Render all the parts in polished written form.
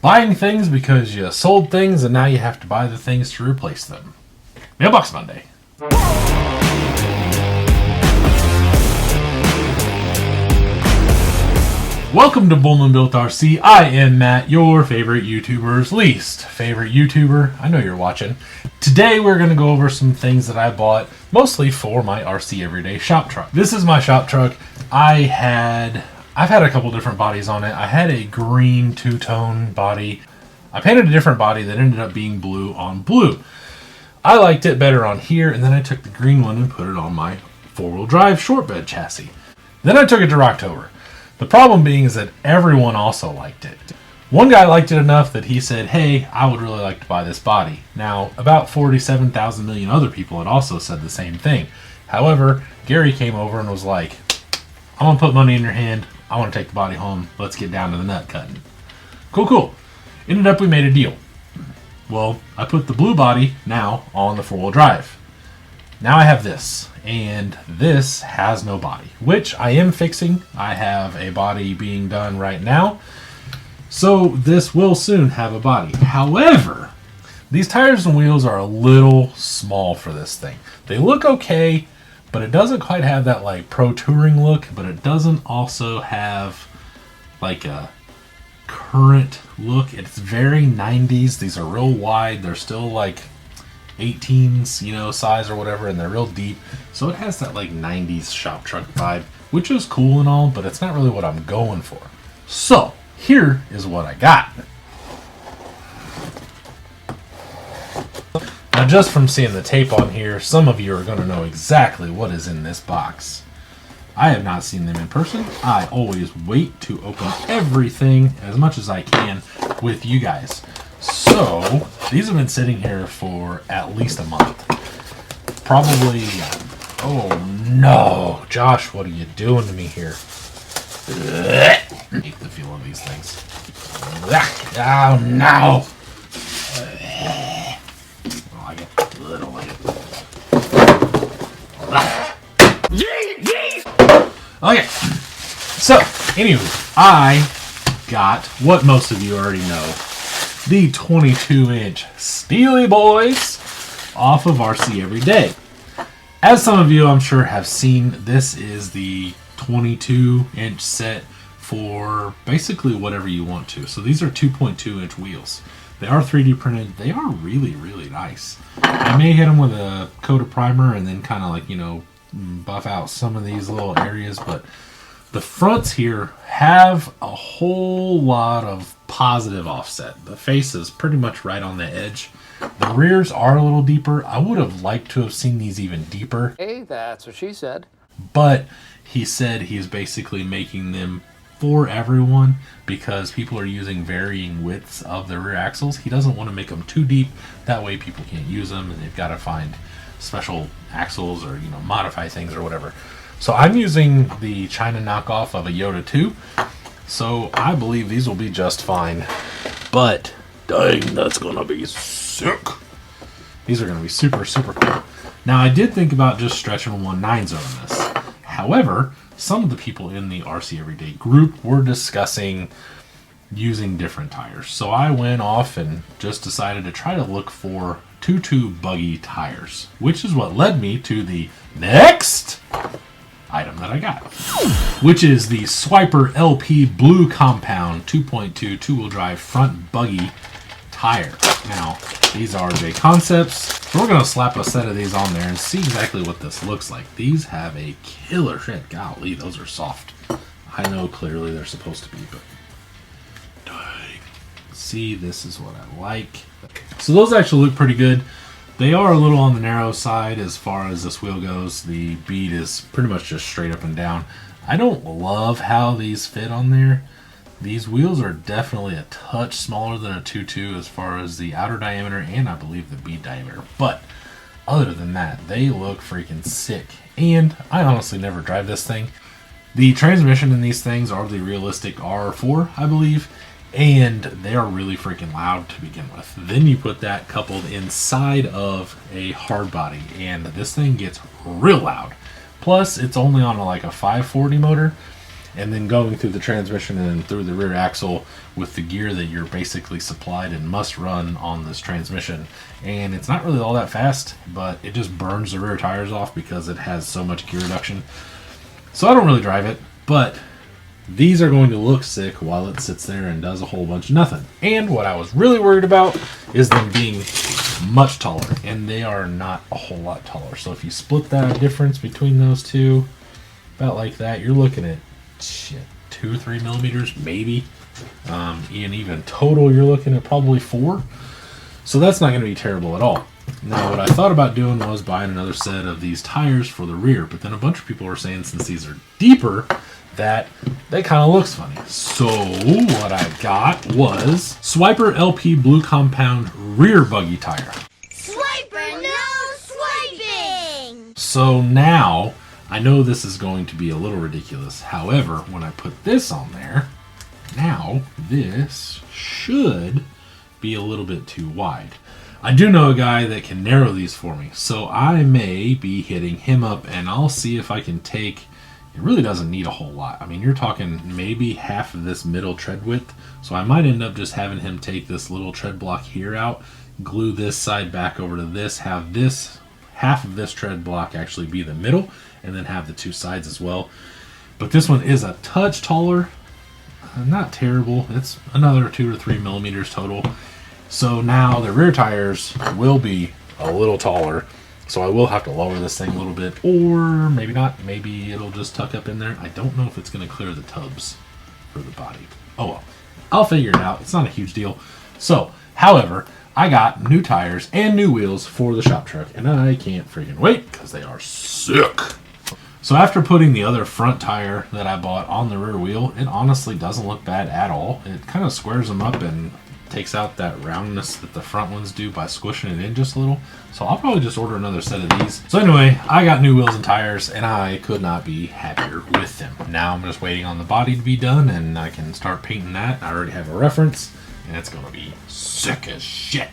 Buying things because you sold things and now you have to buy the things to replace them. Mailbox Monday. Welcome to Bullman Built RC. I am Matt, your favorite YouTuber's least favorite YouTuber. I know you're watching. Today we're going to go over some things that I bought, mostly for my RC Everyday shop truck. This is my shop truck. I've had a couple different bodies on it. I had a green two-tone body. I painted a different body that ended up being blue on blue. I liked it better on here, and then I took the green one and put it on my four-wheel drive short bed chassis. Then I took it to Rocktober. The problem being is that everyone also liked it. One guy liked it enough that he said, hey, I would really like to buy this body. Now, about 47,000 million other people had also said the same thing. However, Gary came over and was like, I'm going to put money in your hand. I want to take the body home. Let's get down to the nut cutting. Cool. Ended up we made a deal. Well, I put the blue body now on the four-wheel drive. Now I have this, and this has no body, which I am fixing. I have a body being done right now, so this will soon have a body. However, these tires and wheels are a little small for this thing. They look okay, but it doesn't quite have that like pro touring look, but it doesn't also have like a current look. It's very 90s. These are real wide. They're still like 18s, size or whatever, and they're real deep. So it has that like 90s shop truck vibe, which is cool and all, but it's not really what I'm going for. So here is what I got. Now, just from seeing the tape on here, some of you are going to know exactly what is in this box. I have not seen them in person. I always wait to open everything as much as I can with you guys. So, these have been sitting here for at least a month. Probably, oh no, Josh, what are you doing to me here? I hate the feel of these things. Oh no! Oh, I get a little like it. Okay, so, anywho, I got what most of you already know. The 22-inch Steely Boys off of RC Everyday. As some of you, I'm sure, have seen, this is the 22-inch set for basically whatever you want to. So these are 2.2-inch wheels. They are 3D printed. They are really, really nice. I may hit them with a coat of primer and then kind of like, buff out some of these little areas, but the fronts here have a whole lot of positive offset. The face is pretty much right on the edge. The rears are a little deeper. I would have liked to have seen these even deeper. Hey, that's what she said. But he said he's basically making them for everyone because people are using varying widths of the rear axles. He doesn't want to make them too deep. That way people can't use them and they've got to find special axles or, modify things or whatever. So I'm using the China knockoff of a Yoda 2. So I believe these will be just fine. But dang, that's going to be sick. These are going to be super, super cool. Now I did think about just stretching 1.9s on this. However, some of the people in the RC Everyday group were discussing using different tires. So I went off and just decided to try to look for 2.2 buggy tires, which is what led me to the next item that I got, which is the Swiper LP Blue Compound 2.2 two-wheel drive front buggy tire. Now, these are J Concepts. So we're going to slap a set of these on there and see exactly what this looks like. These have a killer shit. Golly, those are soft. I know clearly they're supposed to be, but dang. See, this is what I like. So those actually look pretty good. They are a little on the narrow side as far as this wheel goes. The bead is pretty much just straight up and down. I don't love how these fit on there. These wheels are definitely a touch smaller than a 2.2 as far as the outer diameter and I believe the bead diameter. But other than that, they look freaking sick. And I honestly never drive this thing. The transmission in these things are the realistic R4, I believe. And they are really freaking loud to begin with. Then you put that coupled inside of a hard body and this thing gets real loud. Plus, it's only on like a 540 motor. and then going through the transmission and through the rear axle with the gear that you're basically supplied and must run on this transmission. And it's not really all that fast, but it just burns the rear tires off because it has so much gear reduction. So I don't really drive it, but these are going to look sick while it sits there and does a whole bunch of nothing. And what I was really worried about is them being much taller, and they are not a whole lot taller. So if you split that difference between those two, about like that, you're looking at 2 or 3 millimeters maybe, and even total you're looking at probably 4. So that's not going to be terrible at all. Now what I thought about doing was buying another set of these tires for the rear, but then a bunch of people were saying since these are deeper that kind of looks funny. So what I got was Swiper LP Blue Compound rear buggy tire. Swiper, no swiping! So now I know this is going to be a little ridiculous. However, when I put this on there, now this should be a little bit too wide. I do know a guy that can narrow these for me, so I may be hitting him up and I'll see if I can take, it really doesn't need a whole lot. I mean, you're talking maybe half of this middle tread width, so I might end up just having him take this little tread block here out, glue this side back over to this, have this half of this tread block actually be the middle, and then have the 2 sides as well. But this one is a touch taller, not terrible. It's another 2 or 3 millimeters total. So now the rear tires will be a little taller, so I will have to lower this thing a little bit, or maybe not. Maybe it'll just tuck up in there. I don't know if it's going to clear the tubs for the body. Oh well, I'll figure it out. It's not a huge deal. So, however, I got new tires and new wheels for the shop truck, and I can't freaking wait because they are sick. So after putting the other front tire that I bought on the rear wheel, it honestly doesn't look bad at all. It kind of squares them up and takes out that roundness that the front ones do by squishing it in just a little. So I'll probably just order another set of these. So anyway, I got new wheels and tires, and I could not be happier with them. Now I'm just waiting on the body to be done, and I can start painting that. I already have a reference, and it's gonna be sick as shit.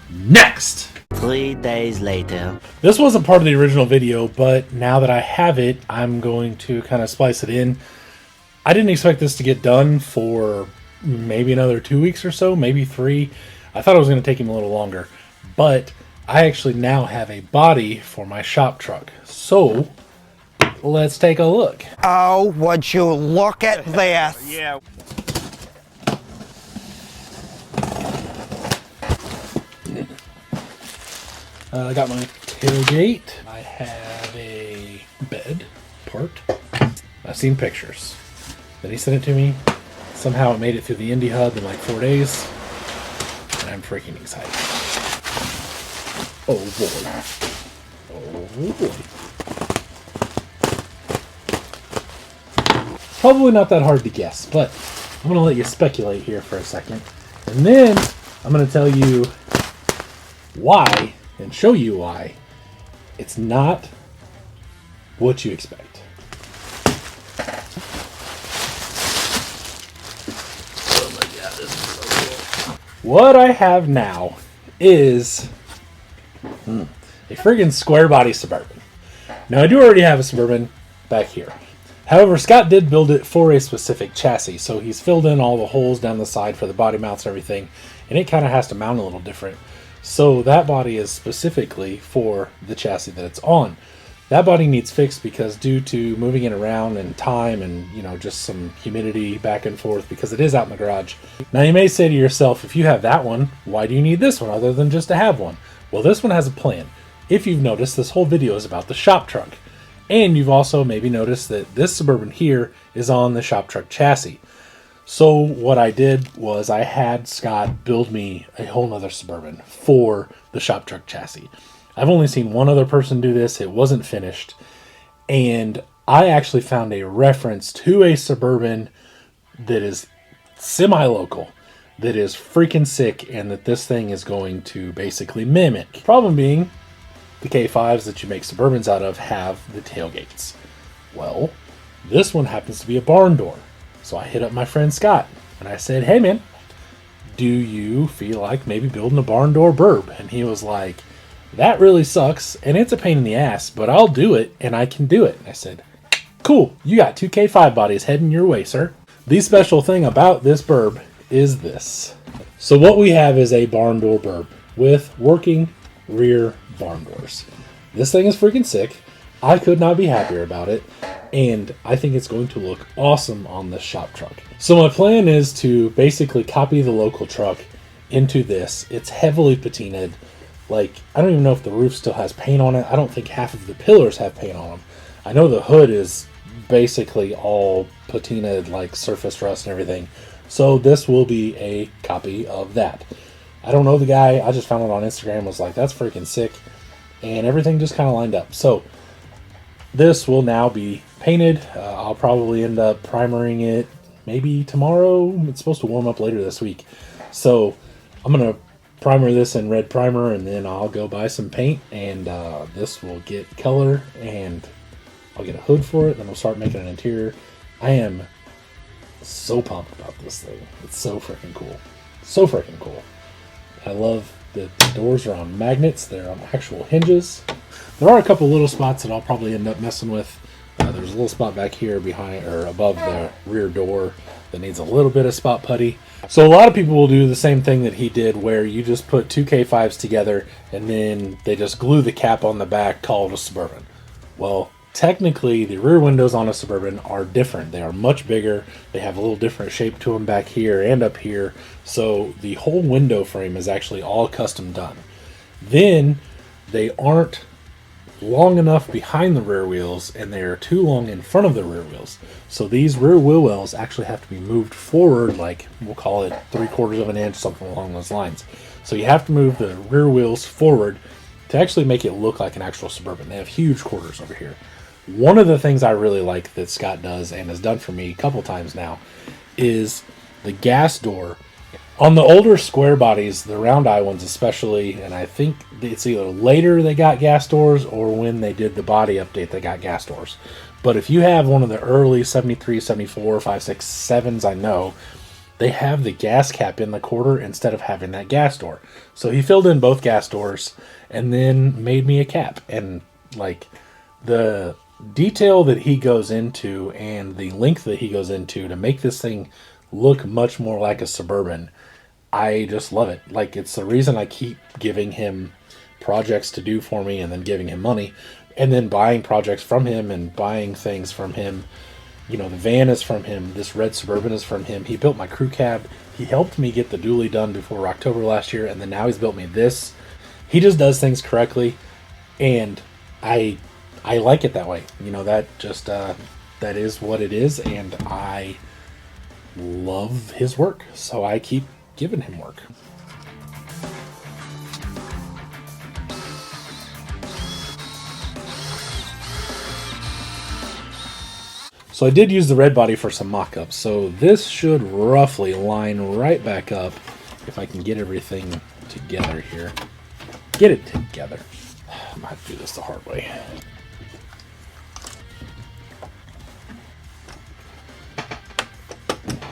Next! 3 days later. This wasn't part of the original video, but now that I have it, I'm going to kind of splice it in. I didn't expect this to get done for maybe another 2 weeks or so, maybe 3. I thought it was going to take him a little longer, but I actually now have a body for my shop truck. So let's take a look. Oh, would you look at this? Yeah. I got my tailgate. I have a bed part. I've seen pictures. Then he sent it to me. Somehow it made it through the Indie Hub in like 4 days. And I'm freaking excited. Oh boy. Oh boy. Probably not that hard to guess, but I'm going to let you speculate here for a second. And then I'm going to tell you why and show you why it's not what you expect. What I have now is a friggin' Squarebody Suburban. Now I do already have a Suburban back here. However, Scott did build it for a specific chassis, so he's filled in all the holes down the side for the body mounts and everything, and it kind of has to mount a little different. So that body is specifically for the chassis that it's on. That body needs fixed because due to moving it around and time and, you know, just some humidity back and forth because it is out in the garage. Now you may say to yourself, if you have that one, why do you need this one other than just to have one? Well, this one has a plan. If you've noticed, this whole video is about the shop truck. And you've also maybe noticed that this Suburban here is on the shop truck chassis. So what I did was I had Scott build me a whole nother Suburban for the shop truck chassis. I've only seen one other person do this. It wasn't finished. And I actually found a reference to a Suburban that is semi-local, that is freaking sick, and that this thing is going to basically mimic. Problem being, the K5s that you make Suburbans out of have the tailgates. Well, this one happens to be a barn door. So I hit up my friend Scott, and I said, hey man, do you feel like maybe building a barn door burb? And he was like, that really sucks, and it's a pain in the ass, but I'll do it, and I can do it. And I said, cool. cool. You got 2 K5 bodies heading your way, sir. The special thing about this burb is this. So what we have is a barn door burb with working rear barn doors. This thing is freaking sick. I could not be happier about it, and I think it's going to look awesome on this shop truck. So my plan is to basically copy the local truck into this. It's heavily patinaed. Like, I don't even know if the roof still has paint on it. I don't think half of the pillars have paint on them. I know the hood is basically all patinaed, like surface rust and everything. So this will be a copy of that. I don't know the guy. I just found it on Instagram. Was like, that's freaking sick. And everything just kind of lined up. So this will now be painted. I'll probably end up primering it maybe tomorrow. It's supposed to warm up later this week. So I'm going to primer this in red primer, and then I'll go buy some paint, and this will get color, and I'll get a hood for it, then we'll start making an interior. I am so pumped about this thing. It's so freaking cool. So freaking cool. I love that the doors are on magnets. They're on actual hinges. There are a couple little spots that I'll probably end up messing with. There's a little spot back here behind or above the rear door that needs a little bit of spot putty. So a lot of people will do the same thing that he did, where you just put 2 K5s together and then they just glue the cap on the back, call it a Suburban. Well, technically the rear windows on a Suburban are different. They are much bigger. They have a little different shape to them back here and up here. So the whole window frame is actually all custom done. Then they aren't long enough behind the rear wheels, and they are too long in front of the rear wheels. So these rear wheel wells actually have to be moved forward, like we'll call it 3/4 of an inch, something along those lines. So you have to move the rear wheels forward to actually make it look like an actual Suburban. They have huge quarters over here. One of the things I really like that Scott does, and has done for me a couple times now, is the gas door. On the older square bodies, the round eye ones especially, and I think it's either later they got gas doors or when they did the body update they got gas doors. But if you have one of the early 73, 74, 5, 6, 7s, I know, they have the gas cap in the quarter instead of having that gas door. So he filled in both gas doors and then made me a cap. And like the detail that he goes into and the length that he goes into to make this thing look much more like a Suburban, I just love it. Like, it's the reason I keep giving him projects to do for me and then giving him money and then buying projects from him and buying things from him. You know, the van is from him. This red Suburban is from him. He built my crew cab. He helped me get the dually done before October last year, and then now he's built me this. He just does things correctly, and I like it that way. You know, that just that is what it is, and I love his work, so I keep giving him work. So I did use the red body for some mock-ups, so this should roughly line right back up if I can get everything together here. Get it together. I might have to do this the hard way.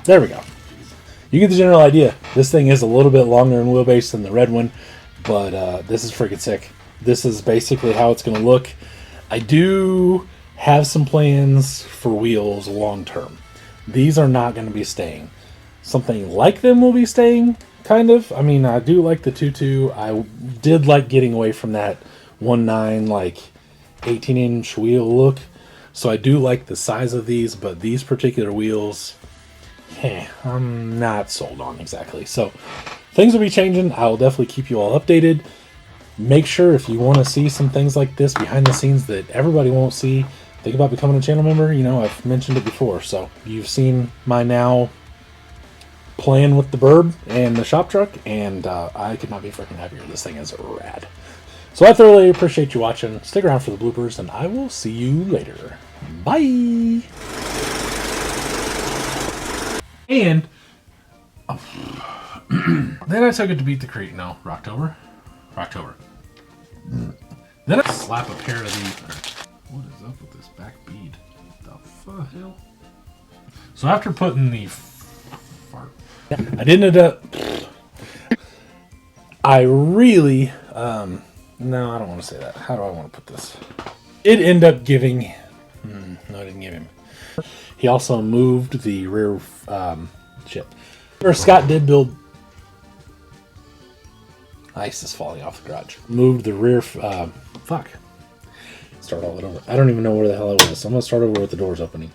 There we go. You get the general idea. This thing is a little bit longer in wheelbase than the red one, but this is freaking sick. This is basically how it's going to look. I do have some plans for wheels long term. These are not going to be staying. Something like them will be staying, kind of. I mean, I do like the 2.2. I did like getting away from that 1.9, like 18-inch wheel look. So I do like the size of these, but these particular wheels, I'm not sold on exactly. So things will be changing. I'll definitely keep you all updated. Make sure if you want to see some things like this behind the scenes that everybody won't see, think about becoming a channel member. You know, I've mentioned it before. So you've seen my now plan with the burb and the shop truck, and I could not be freaking happier. This thing is rad. So I thoroughly appreciate you watching. Stick around for the bloopers, and I will see you later. Bye! And then I took it to beat the creek. No, Rocktober. Then I slap a pair of these. What is up with this back bead? The hell? So after putting the fart, I didn't end up. I really no, I don't want to say that. How do I want to put this? It ended up giving No, I didn't give him. He also moved the rear shit. Or Scott did build. Ice is falling off the garage. Moved the rear. Fuck. Start all it over. I don't even know where the hell I was. So I'm gonna start over with the doors opening.